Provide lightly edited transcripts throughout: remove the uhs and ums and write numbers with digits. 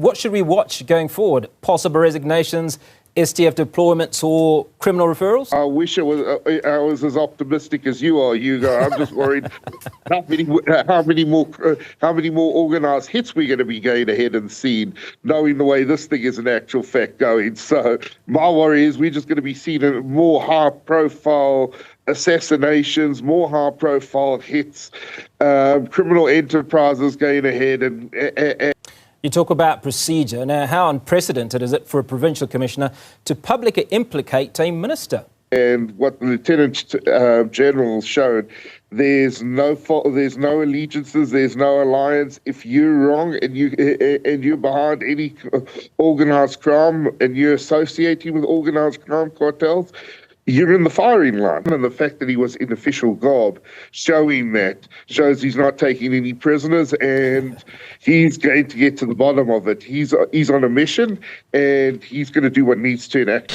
What should we watch going forward? Possible resignations, STF deployments or criminal referrals? I wish I was as optimistic as you are, Hugo. I'm just worried how many more organised hits we're going to be going ahead and seeing, knowing the way this thing is in actual fact going. So my worry is we're just going to be seeing more high-profile assassinations, more high-profile hits, criminal enterprises going ahead and You talk about procedure. Now, how unprecedented is it for a provincial commissioner to publicly implicate a minister? And what the Lieutenant General showed, there's no fault, there's no allegiances, there's no alliance. If you're wrong and you're behind any organised crime and you're associating with organised crime cartels, you're in the firing line. And the fact that he was in official garb shows he's not taking any prisoners and he's going to get to the bottom of it. He's on a mission and he's going to do what needs to enact.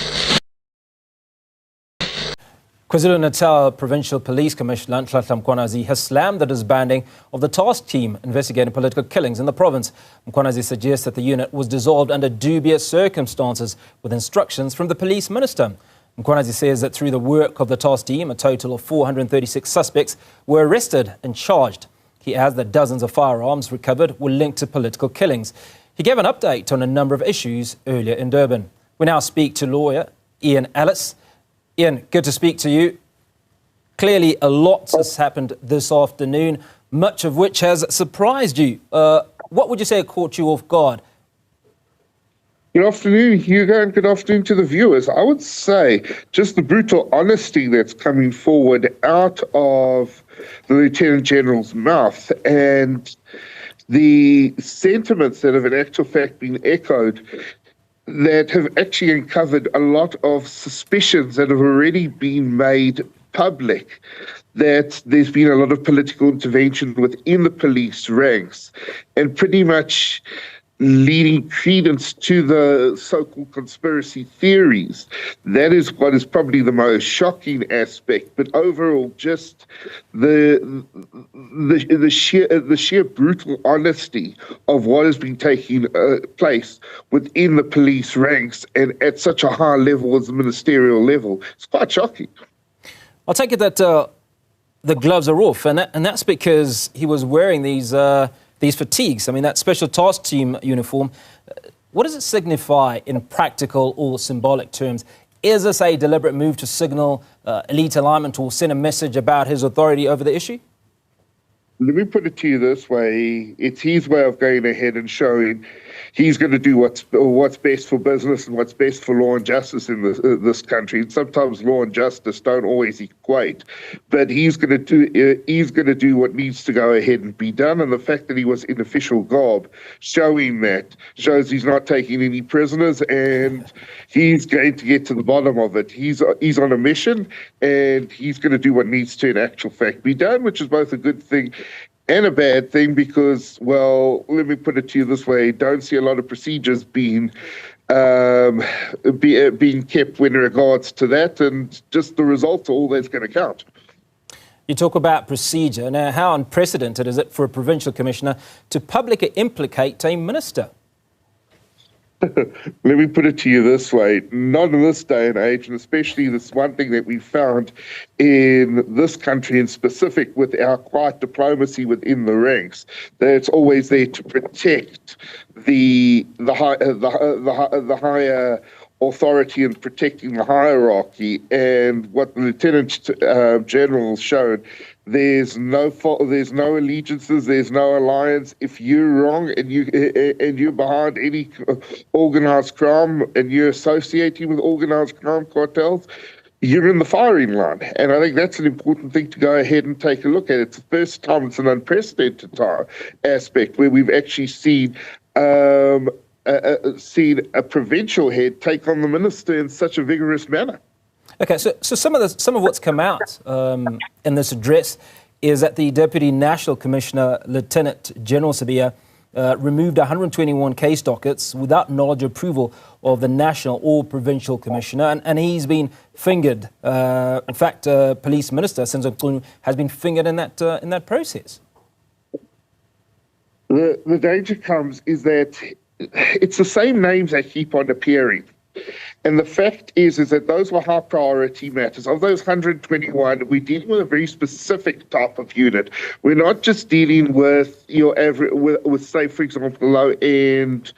KwaZulu-Natal Provincial Police Commissioner Mkwanazi has slammed the disbanding of the task team investigating political killings in the province. Mkwanazi suggests that the unit was dissolved under dubious circumstances with instructions from the police minister. Mkwanazi says that through the work of the task team, a total of 436 suspects were arrested and charged. He adds that dozens of firearms recovered were linked to political killings. He gave an update on a number of issues earlier in Durban. We now speak to lawyer Ian Ellis. Ian, good to speak to you. Clearly, a lot has happened this afternoon, much of which has surprised you. What would you say caught you off guard? Good afternoon, Hugo, and good afternoon to the viewers. I would say just the brutal honesty that's coming forward out of the Lieutenant General's mouth and the sentiments that have in actual fact been echoed that have actually uncovered a lot of suspicions that have already been made public, that there's been a lot of political intervention within the police ranks and pretty much leading credence to the so-called conspiracy theories. That is what is probably the most shocking aspect. But overall, just the sheer brutal honesty of what has been taking place within the police ranks and at such a high level as the ministerial level, it's quite shocking. I'll take it that the gloves are off, and that's because he was wearing these fatigues. I mean, that special task team uniform. What does it signify in practical or symbolic terms? Is this a deliberate move to signal elite alignment or send a message about his authority over the issue? Let me put it to you this way. It's his way of going ahead and showing he's going to do what's best for business and what's best for law and justice in this country. And sometimes law and justice don't always equate, but he's going to do what needs to go ahead and be done. And the fact that he was in official garb shows he's not taking any prisoners and he's going to get to the bottom of it. He's on a mission and he's going to do what needs to in actual fact be done, which is both a good thing and a bad thing because, well, let me put it to you this way, don't see a lot of procedures being kept in regards to that, and just the results are all that's going to count. You talk about procedure. Now, how unprecedented is it for a provincial commissioner to publicly implicate a minister? Let me put it to you this way, not in this day and age, and especially this one thing that we found in this country in specific with our quiet diplomacy within the ranks, that it's always there to protect the higher authority and protecting the hierarchy. And what the Lieutenant General showed, there's no fault, there's no allegiances, there's no alliance. If you're wrong and you're behind any organised crime and you're associating with organised crime cartels, you're in the firing line. And I think that's an important thing to go ahead and take a look at. It's the first time, it's an unprecedented aspect where we've actually seen a provincial head take on the minister in such a vigorous manner. Okay, so some of what's come out in this address is that the Deputy National Commissioner, Lieutenant General Sabia, removed 121 case dockets without knowledge or approval of the national or provincial commissioner, and he's been fingered. In fact, Police Minister Senzo Mchunu has been fingered in that process. The danger comes is that it's the same names that keep on appearing. And the fact is that those were high priority matters. Of those 121, we're dealing with a very specific type of unit. We're not just dealing with your average, with say, for example, low end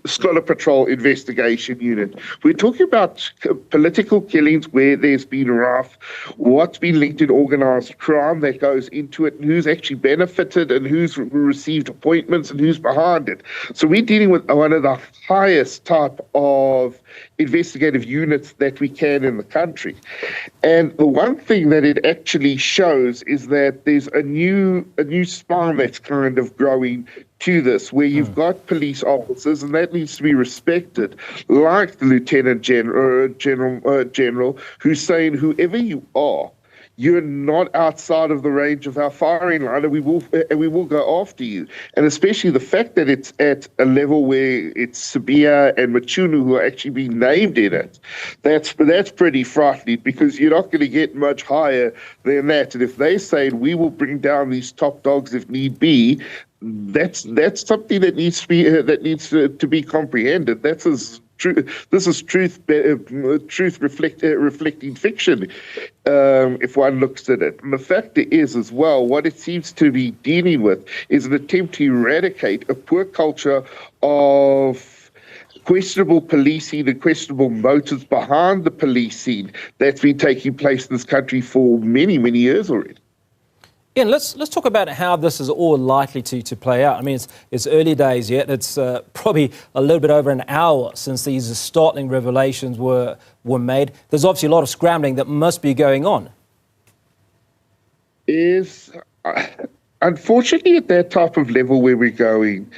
Scholar Patrol investigation unit. We're talking about political killings where there's been rife, what's been linked in organized crime that goes into it, and who's actually benefited and who's received appointments and who's behind it. So we're dealing with one of the highest type of investigative units that we can in the country. And the one thing that it actually shows is that there's a new spine that's kind of growing to this, where you've got police officers, and that needs to be respected, like the Lieutenant General, who's saying, whoever you are, you're not outside of the range of our firing line, and we will go after you. And especially the fact that it's at a level where it's Sabia and Machunu who are actually being named in it, that's pretty frightening, because you're not going to get much higher than that. And if they say we will bring down these top dogs if need be, that's something that needs to be comprehended. This is truth reflecting fiction, if one looks at it. And the fact is as well, what it seems to be dealing with is an attempt to eradicate a poor culture of questionable policing and questionable motives behind the policing that's been taking place in this country for many, many years already. Ian, let's talk about how this is all likely to play out. I mean, it's early days yet. It's probably a little bit over an hour since these startling revelations were made. There's obviously a lot of scrambling that must be going on. Unfortunately, at that type of level where we're going,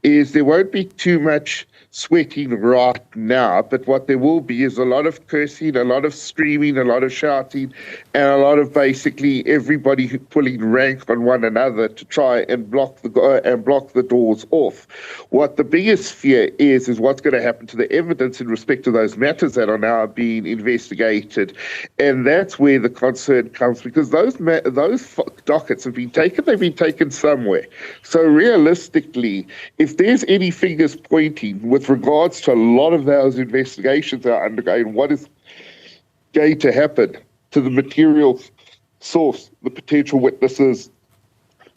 there won't be too much sweating right now, but what there will be is a lot of cursing, a lot of screaming, a lot of shouting, and a lot of basically everybody pulling rank on one another to try and block the doors off. What the biggest fear is what's going to happen to the evidence in respect to those matters that are now being investigated, and that's where the concern comes, because those dockets have been taken. They've been taken somewhere. So realistically, if there's any fingers pointing with regards to a lot of those investigations that are undergoing, what is going to happen to the material source, the potential witnesses,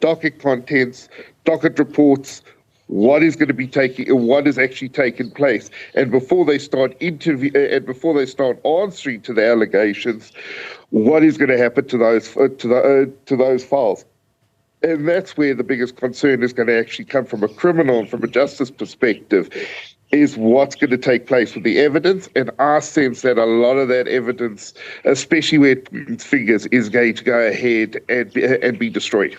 docket contents, docket reports, what is going to be what is actually taking place, and before they start answering to the allegations, what is going to happen to those files. And that's where the biggest concern is going to actually come from a criminal and from a justice perspective, is what's going to take place with the evidence. And our sense that a lot of that evidence, especially where it points fingers, is going to go ahead and be destroyed.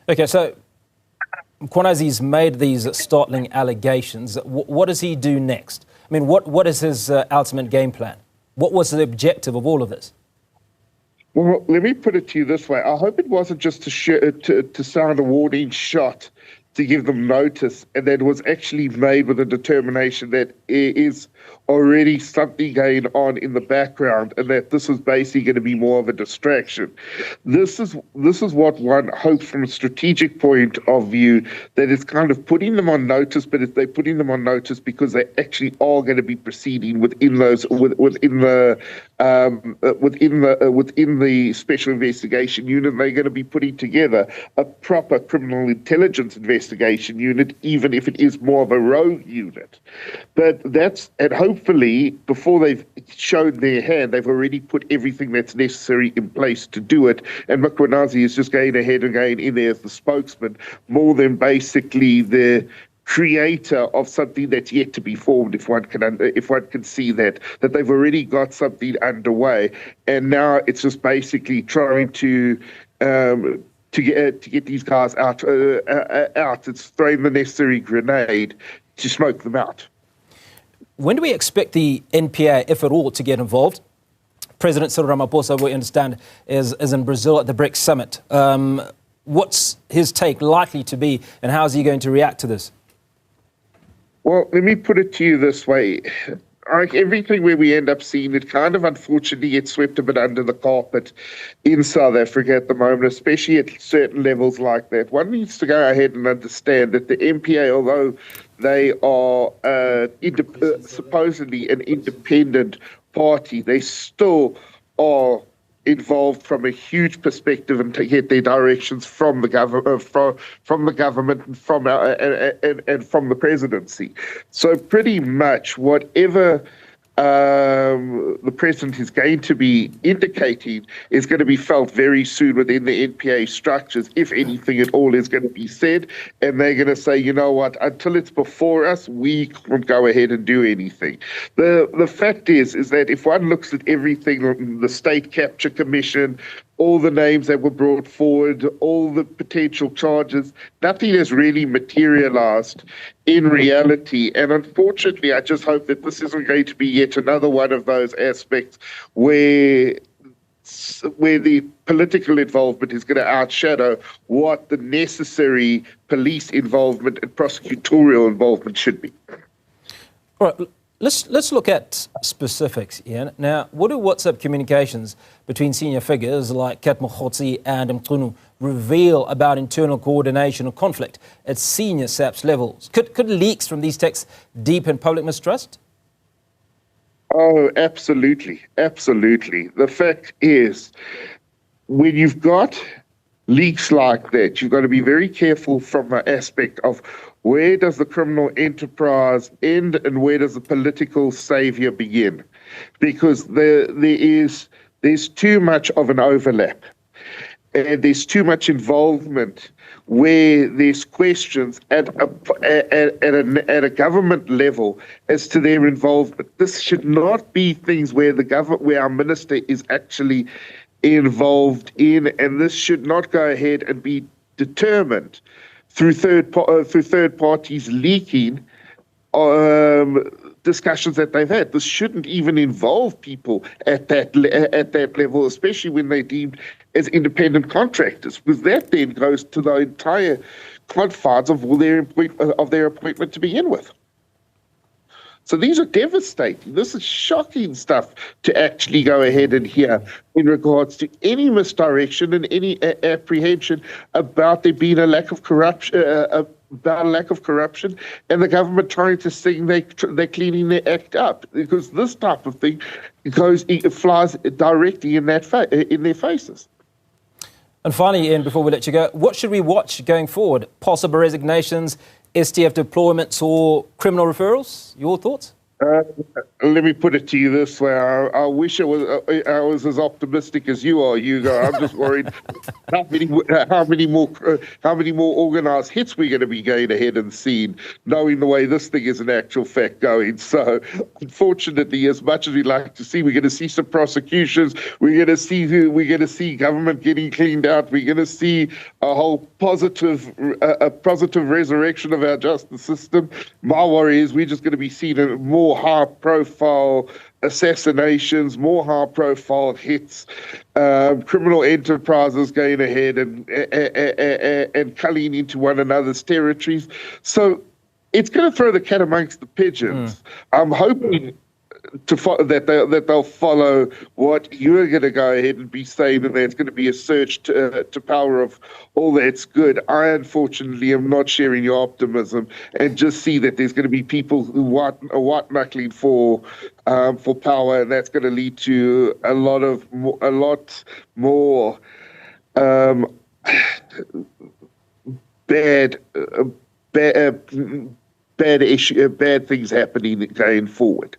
Okay, so Mkwanazi's made these startling allegations. What does he do next? I mean, what is his ultimate game plan? What was the objective of all of this? Well, let me put it to you this way. I hope it wasn't just to sound a warning shot to give them notice, and that it was actually made with a determination that there is already something going on in the background, and that this is basically going to be more of a distraction. This is what one hopes from a strategic point of view, that it's kind of putting them on notice, but they're putting them on notice because they actually are going to be proceeding within the special investigation unit. They're going to be putting together a proper criminal intelligence investigation unit, even if it is more of a rogue unit. But and hopefully, before they've shown their hand, they've already put everything that's necessary in place to do it. And Mkwanazi is just going ahead and going in there as the spokesman, more than basically the creator of something that's yet to be formed. If one can see that they've already got something underway, and now it's just basically trying to get these guys out. It's throwing the necessary grenade to smoke them out. When do we expect the NPA, if at all, to get involved? President Cyril Ramaphosa, we understand, is in Brazil at the BRICS summit. What's his take likely to be, and how is he going to react to this? Well, let me put it to you this way. like everything where we end up seeing it kind of unfortunately gets swept a bit under the carpet in South Africa at the moment, especially at certain levels like that. One needs to go ahead and understand that the MPA, although they are supposedly an independent party, they still are involved from a huge perspective and to get their directions from the government, from the government and from the presidency. So pretty much whatever the president is going to be indicating is going to be felt very soon within the NPA structures, if anything at all is going to be said. And they're going to say, you know what, until it's before us, we can't go ahead and do anything. The fact is that if one looks at everything, the State Capture Commission, all the names that were brought forward, all the potential charges, nothing has really materialized in reality. And unfortunately, I just hope that this isn't going to be yet another one of those aspects where the political involvement is going to outshadow what the necessary police involvement and prosecutorial involvement should be. All right. Let's look at specifics, Ian. Now, what do WhatsApp communications between senior figures like Kat Mokhotsi and Mkwanazi reveal about internal coordination or conflict at senior SAPS levels? Could leaks from these texts deepen public mistrust? Oh, absolutely. Absolutely. The fact is, when you've got leaks like that, you've got to be very careful from the aspect of where does the criminal enterprise end and where does the political savior begin? Because there's too much of an overlap. And there's too much involvement where there's questions at a government level as to their involvement. This should not be things where where our minister is actually involved in, and this should not go ahead and be determined through third parties leaking discussions that they've had. This shouldn't even involve people at that level, especially when they're deemed as independent contractors, because that then goes to the entire confines of their appointment to begin with. So these are devastating. This is shocking stuff to actually go ahead and hear in regards to any misdirection and any apprehension about there being a lack of corruption, and the government trying to sing they're cleaning their act up, because this type of thing flies directly in their faces. And finally, Ian, before we let you go, what should we watch going forward? Possible resignations, STF deployments or criminal referrals? Your thoughts? Let me put it to you this way. I wish I was as optimistic as you are, Hugo. I'm just worried how many more organised hits we're going to be going ahead and seeing, knowing the way this thing is in actual fact going. So, unfortunately, as much as we like to see, we're going to see some prosecutions. We're going to see government getting cleaned out. We're going to see a whole positive resurrection of our justice system. My worry is we're just going to be seeing more high-profile assassinations, more high-profile hits, criminal enterprises going ahead and culling into one another's territories. So it's going to throw the cat amongst the pigeons. I'm hoping that they'll follow what you're going to go ahead and be saying, and there's going to be a search to power of all that's good. I unfortunately am not sharing your optimism, and just see that there's going to be people who are white-knuckling for power, and that's going to lead to a lot more bad things happening going forward.